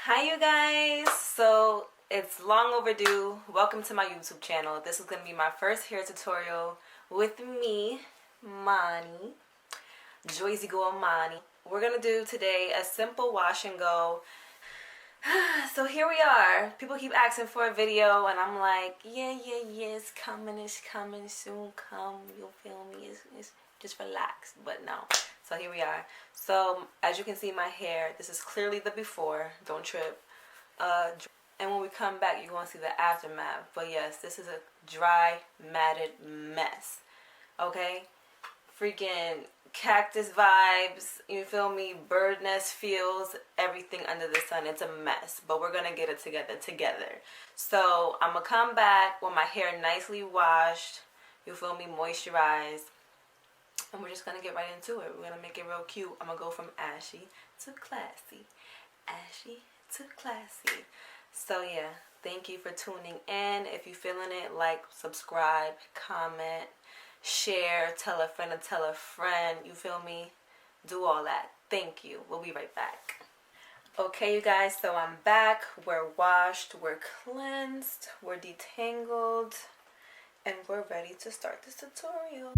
Hi you guys, so it's long overdue. Welcome to my YouTube channel. This is going to be my first hair tutorial with me, Mani, Joyzy Go Mani. We're going to do today a simple wash and go. So here we are. People keep asking for a video and I'm like, yeah, it's coming, soon come, you'll feel me, it's just relax, but no. So here we are. So as you can see my hair, this is clearly the before, don't trip. And when we come back, you're going to see the aftermath. But yes, this is a dry, matted mess. Okay? Freaking cactus vibes, you feel me? Bird nest feels, everything under the sun. It's a mess. But we're going to get it together. So I'm going to come back with my hair nicely washed. You feel me? Moisturized. And we're just going to get right into it. We're going to make it real cute. I'm going to go from ashy to classy. Ashy to classy. So yeah, thank you for tuning in. If you're feeling it, like, subscribe, comment, share, tell a friend to tell a friend. You feel me? Do all that. Thank you. We'll be right back. Okay, you guys, so I'm back. We're washed, we're cleansed, we're detangled, and we're ready to start this tutorial.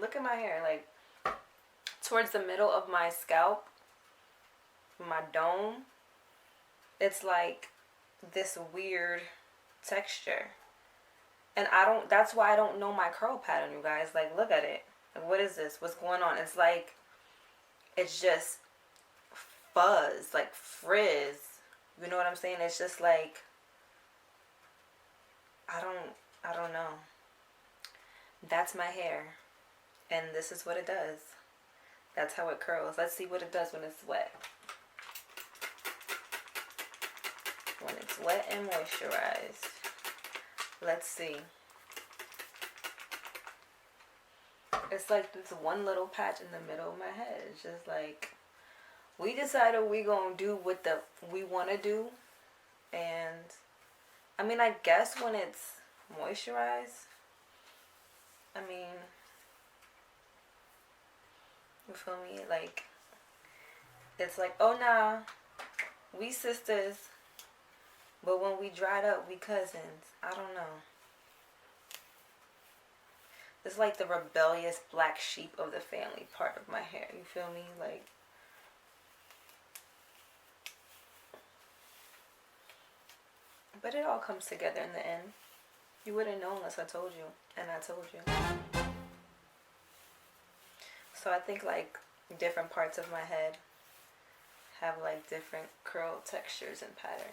look at my hair. Like, towards the middle of my scalp, my dome, it's like this weird texture. And that's why I don't know my curl pattern, you guys. Like, look at it. Like, what is this? What's going on? It's like, it's just fuzz, like frizz. You know what I'm saying? It's just like, I don't know. That's my hair. And this is what it does. That's how it curls. Let's see what it does when it's wet. When it's wet and moisturized. Let's see. It's like this one little patch in the middle of my head. It's just like, we decided we gonna do what we want to do. And I mean, I guess when it's moisturized, I mean, you feel me? Like, it's like, oh nah, we sisters, but when we dried up, we cousins. I don't know. It's like the rebellious black sheep of the family part of my hair. You feel me? Like, but it all comes together in the end. You wouldn't know unless I told you, and I told you. So I think like different parts of my head have like different curl textures and patterns.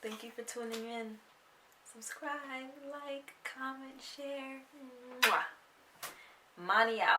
Thank you for tuning in. subscribe, like, comment, share. Mwah. Mani out.